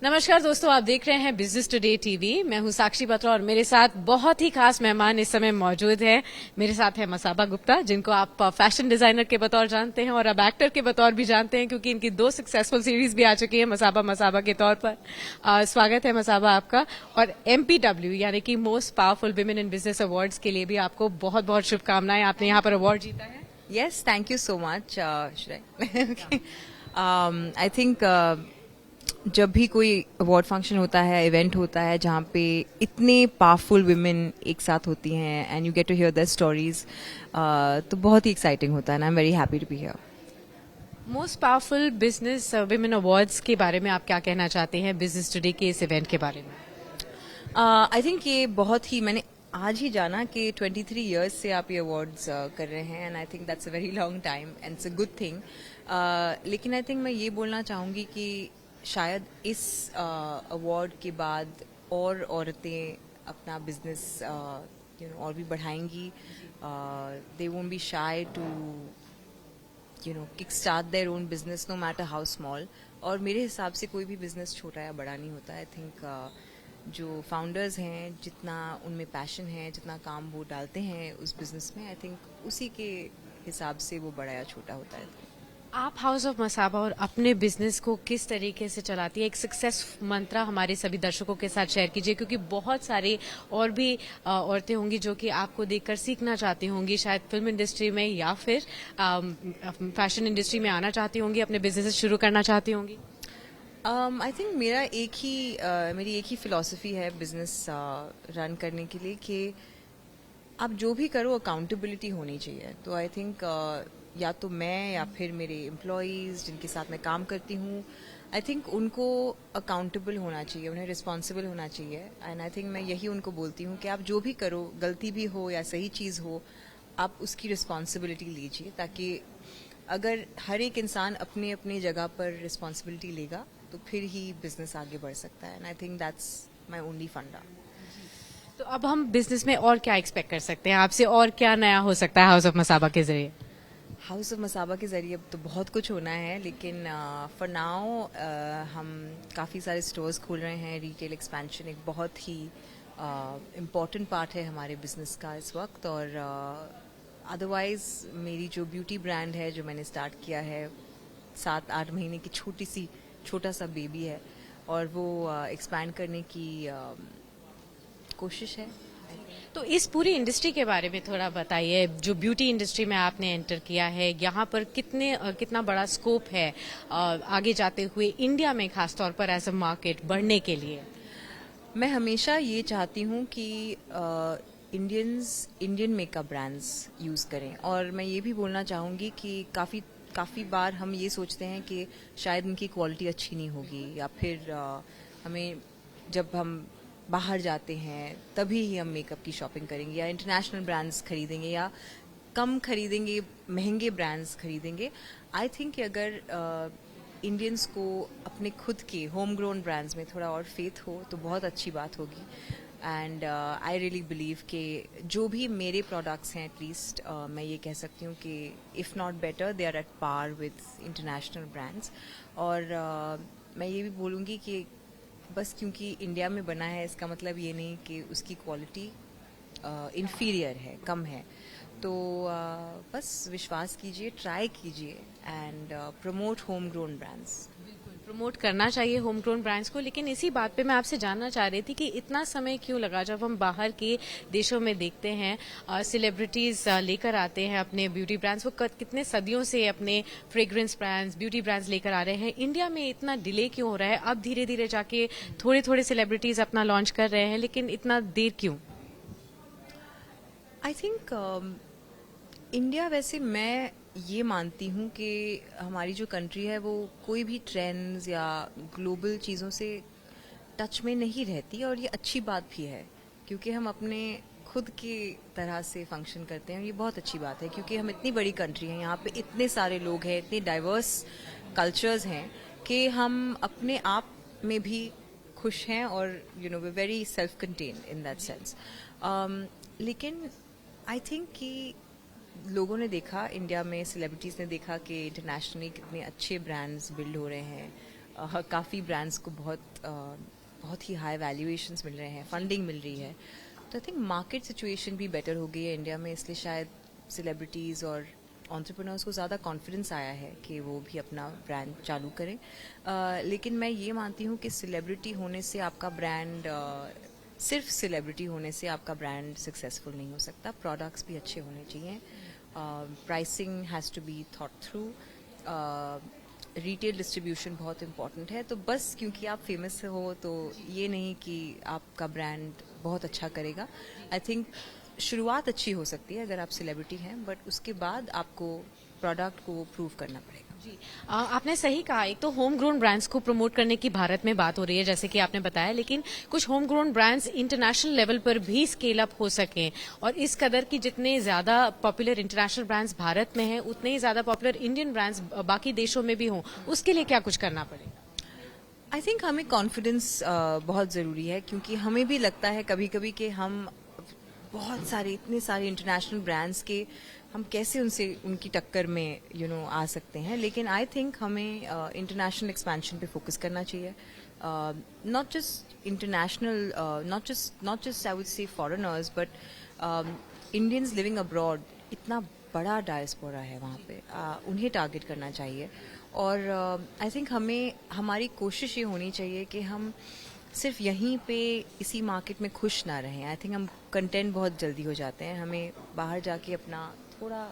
नमस्कार दोस्तों, आप देख रहे हैं बिजनेस टुडे टीवी। मैं हूं साक्षी बत्रा और मेरे साथ बहुत ही खास मेहमान इस समय मौजूद हैं। मेरे साथ है मसाबा गुप्ता, जिनको आप फैशन डिजाइनर के बतौर जानते हैं और अब एक्टर के बतौर भी जानते हैं, क्योंकि इनकी 2 सक्सेसफुल सीरीज भी आ चुकी है मसाबा के तौर पर। स्वागत है मसाबा आपका। और MPW यानी कि most powerful women in business awards के लिए भी आपको बहुत बहुत शुभकामनाएं। आपने यहाँ पर अवार्ड जीता है। Yes, thank you so much, Shreya. Okay. I think जब भी कोई अवार्ड फंक्शन होता है, इवेंट होता है जहाँ पे इतने पावरफुल वुमेन एक साथ होती हैं and you get to hear their stories, तो बहुत ही एक्साइटिंग होता है। I am very happy to be here. Most powerful business women awards के बारे में आप क्या कहना चाहते हैं, बिजनेस टुडे के इस इवेंट के बारे में? आई थिंक ये बहुत ही, मैंने आज ही जाना कि 23 इयर्स से आप ये अवार्ड्स कर रहे हैं and I think that's a very long time and it's a good thing. लेकिन आई थिंक मैं ये बोलना चाहूँगी कि शायद इस अवार्ड के बाद और औरतें अपना बिजनेस और भी बढ़ाएंगी। They won't be shy to kick start their own business no matter how small. और मेरे हिसाब से कोई भी बिजनेस छोटा या बड़ा नहीं होता। आई थिंक जो फाउंडर्स हैं, जितना उनमें पैशन है, जितना काम वो डालते हैं उस बिजनेस में, आई थिंक उसी के हिसाब से वो बड़ा या छोटा होता है। आप हाउस ऑफ मसाबा और अपने बिजनेस को किस तरीके से चलाती है? एक सक्सेस मंत्रा हमारे सभी दर्शकों के साथ शेयर कीजिए, क्योंकि बहुत सारे और भी औरतें होंगी जो कि आपको देखकर सीखना चाहती होंगी, शायद फिल्म इंडस्ट्री में या फिर फैशन इंडस्ट्री में आना चाहती होंगी, अपने बिजनेस शुरू करना चाहती होंगी। आई थिंक मेरी एक ही फिलॉसफी है बिजनेस रन करने के लिए कि आप जो भी करो अकाउंटेबिलिटी होनी चाहिए। तो आई थिंक या तो मैं या फिर मेरे एम्प्लॉयज़ जिनके साथ मैं काम करती हूँ, आई थिंक उनको अकाउंटेबल होना चाहिए, उन्हें रिस्पॉन्सिबल होना चाहिए। एंड आई थिंक मैं यही उनको बोलती हूँ कि आप जो भी करो, गलती भी हो या सही चीज़ हो, आप उसकी रिस्पॉन्सिबिलिटी लीजिए, ताकि अगर हर एक इंसान अपनी अपनी जगह पर रिस्पॉन्सिबिलिटी लेगा तो फिर ही बिजनेस आगे बढ़ सकता है। And I think that's my only फंडा। तो अब हम बिजनेस में और क्या एक्सपेक्ट कर सकते हैं आपसे, और क्या नया हो सकता है हाउस ऑफ मसाबा के जरिए? हाउस ऑफ मसाबा के ज़रिए अब तो बहुत कुछ होना है, लेकिन फॉर नाउ हम काफ़ी सारे स्टोर्स खोल रहे हैं। रिटेल एक्सपेंशन एक बहुत ही इम्पॉर्टेंट पार्ट है हमारे बिजनेस का इस वक्त। और अदरवाइज़ मेरी जो ब्यूटी ब्रांड है, जो मैंने स्टार्ट किया है, 7-8 महीने की छोटा सा बेबी है, और वो एक्सपैंड करने की कोशिश है। तो इस पूरी इंडस्ट्री के बारे में थोड़ा बताइए। जो ब्यूटी इंडस्ट्री में आपने एंटर किया है, यहाँ पर कितना बड़ा स्कोप है आगे जाते हुए इंडिया में, खासतौर पर एज अ मार्केट बढ़ने के लिए? मैं हमेशा ये चाहती हूँ कि इंडियन मेकअप ब्रांड्स यूज़ करें। और मैं ये भी बोलना चाहूँगी कि काफ़ी बार हम ये सोचते हैं कि शायद उनकी क्वालिटी अच्छी नहीं होगी, या फिर हमें जब हम बाहर जाते हैं तभी ही हम मेकअप की शॉपिंग करेंगे, या इंटरनेशनल ब्रांड्स खरीदेंगे, या कम खरीदेंगे, महंगे ब्रांड्स खरीदेंगे। आई थिंक कि अगर इंडियंस को अपने खुद के होम ग्रोन ब्रांड्स में थोड़ा और फेथ हो तो बहुत अच्छी बात होगी। एंड आई रियली बिलीव कि जो भी मेरे प्रोडक्ट्स हैं, एटलीस्ट मैं ये कह सकती हूँ कि if not better, they are at par with international brands. और मैं ये भी बोलूँगी कि बस क्योंकि इंडिया में बना है, इसका मतलब ये नहीं कि उसकी क्वालिटी इन्फीरियर है, कम है। तो बस विश्वास कीजिए, ट्राई कीजिए and promote home grown brands. Promote करना चाहिए होम ग्रोन ब्रांड्स को। लेकिन इसी बात पे मैं आपसे जानना चाह रही थी कि इतना समय क्यों लगा? जब हम बाहर के देशों में देखते हैं सेलिब्रिटीज लेकर आते हैं अपने ब्यूटी ब्रांड्स, वो कितने सदियों से अपने फ्रेग्रेंस ब्रांड्स, ब्यूटी ब्रांड्स लेकर आ रहे हैं। इंडिया में इतना डिले क्यों हो रहा है? अब धीरे धीरे जाके थोड़े थोड़े सेलिब्रिटीज अपना लॉन्च कर रहे हैं, लेकिन इतना देर क्यों? आई थिंक इंडिया, वैसे मैं ये मानती हूँ कि हमारी जो कंट्री है वो कोई भी ट्रेंड्स या ग्लोबल चीज़ों से टच में नहीं रहती, और ये अच्छी बात भी है, क्योंकि हम अपने खुद की तरह से फंक्शन करते हैं। और ये बहुत अच्छी बात है, क्योंकि हम इतनी बड़ी कंट्री हैं, यहाँ पे इतने सारे लोग हैं, इतने डाइवर्स कल्चर्स हैं कि हम अपने आप में भी खुश हैं, और वे very self contained in that sense. लेकिन आई थिंक कि लोगों ने देखा, इंडिया में सेलिब्रिटीज़ ने देखा कि इंटरनेशनली कितने अच्छे ब्रांड्स बिल्ड हो रहे हैं। काफ़ी ब्रांड्स को बहुत ही हाई वैल्यूएशंस मिल रहे हैं, फंडिंग मिल रही है। तो आई थिंक मार्केट सिचुएशन भी बेटर हो गई है इंडिया में, इसलिए शायद सेलिब्रिटीज़ और एंटरप्रेन्योर्स को ज़्यादा कॉन्फिडेंस आया है कि वो भी अपना ब्रांड चालू करें। लेकिन मैं ये मानती हूँ कि सेलिब्रिटी होने से आपका ब्रांड सिर्फ सेलिब्रिटी होने से आपका ब्रांड सक्सेसफुल नहीं हो सकता। प्रोडक्ट्स भी अच्छे होने चाहिए, pricing has to be thought through, retail distribution बहुत इंपॉर्टेंट है। तो बस क्योंकि आप फेमस हो तो ये नहीं कि आपका ब्रांड बहुत अच्छा करेगा। आई थिंक शुरुआत अच्छी हो सकती है अगर आप सेलिब्रिटी हैं, बट उसके बाद आपको प्रोडक्ट को प्रूव करना पड़ेगा। जी, आपने सही कहा। एक तो होम ग्रोन ब्रांड्स को प्रमोट करने की भारत में बात हो रही है, जैसे कि आपने बताया, लेकिन कुछ home grown brands international level पर भी स्केल अप हो सकें, और इस कदर की जितने ज्यादा पॉपुलर इंटरनेशनल ब्रांड्स भारत में हैं, उतने ही ज्यादा पॉपुलर इंडियन ब्रांड्स बाकी देशों में भी हों, उसके लिए क्या कुछ करना पड़ेगा? आई थिंक हमें कॉन्फिडेंस बहुत ज़रूरी है, क्योंकि हमें भी लगता है कभी कभी कि हम बहुत सारे इतने सारे इंटरनेशनल ब्रांड्स के हम कैसे उनकी टक्कर में आ सकते हैं। लेकिन आई थिंक हमें इंटरनेशनल एक्सपेंशन पे फोकस करना चाहिए। Not just international, not just I would say foreigners, but Indians living abroad, इतना बड़ा डायस्पोरा है वहाँ पे, उन्हें टारगेट करना चाहिए। और आई थिंक हमारी कोशिश ये होनी चाहिए कि हम सिर्फ यहीं पे इसी मार्केट में खुश ना रहें। आई थिंक हम कंटेंट बहुत जल्दी हो जाते हैं, हमें बाहर जाके अपना थोड़ा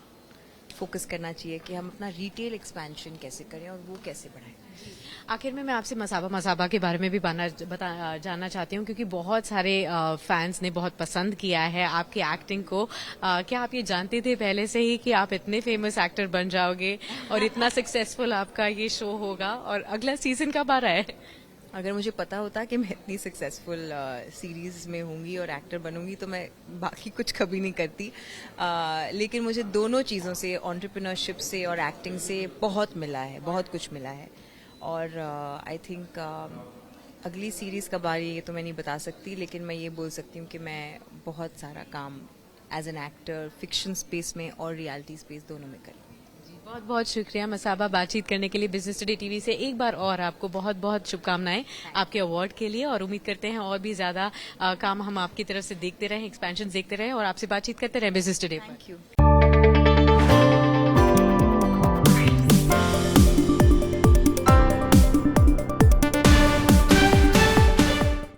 फोकस करना चाहिए कि हम अपना रिटेल एक्सपेंशन कैसे करें और वो कैसे बढ़ाएं। आखिर में मैं आपसे मसाबा के बारे में भी जानना चाहती हूँ, क्योंकि बहुत सारे फैंस ने बहुत पसंद किया है आपकी एक्टिंग को। क्या आप ये जानते थे पहले से ही कि आप इतने फेमस एक्टर बन जाओगे और इतना सक्सेसफुल आपका ये शो होगा, और अगला सीजन कब आ रहा है? अगर मुझे पता होता कि मैं इतनी सक्सेसफुल सीरीज में होंगी और एक्टर बनूंगी तो मैं बाकी कुछ कभी नहीं करती। लेकिन मुझे दोनों चीज़ों से, एंटरप्रेन्योरशिप से और एक्टिंग से बहुत मिला है, बहुत कुछ मिला है। और आई थिंक अगली सीरीज़ कब आ रही है ये तो मैं नहीं बता सकती, लेकिन मैं ये बोल सकती हूँ कि मैं बहुत सारा काम as an actor fiction space में और रियलिटी स्पेस दोनों में करूँ। बहुत बहुत शुक्रिया मसाबा, बातचीत करने के लिए बिजनेस टुडे टीवी से। एक बार और आपको बहुत बहुत शुभकामनाएं आपके अवार्ड के लिए, और उम्मीद करते हैं और भी ज्यादा काम हम आपकी तरफ से देखते रहें, एक्सपेंशन देखते रहें और आपसे बातचीत करते रहें बिजनेस टुडे पर। Thank you.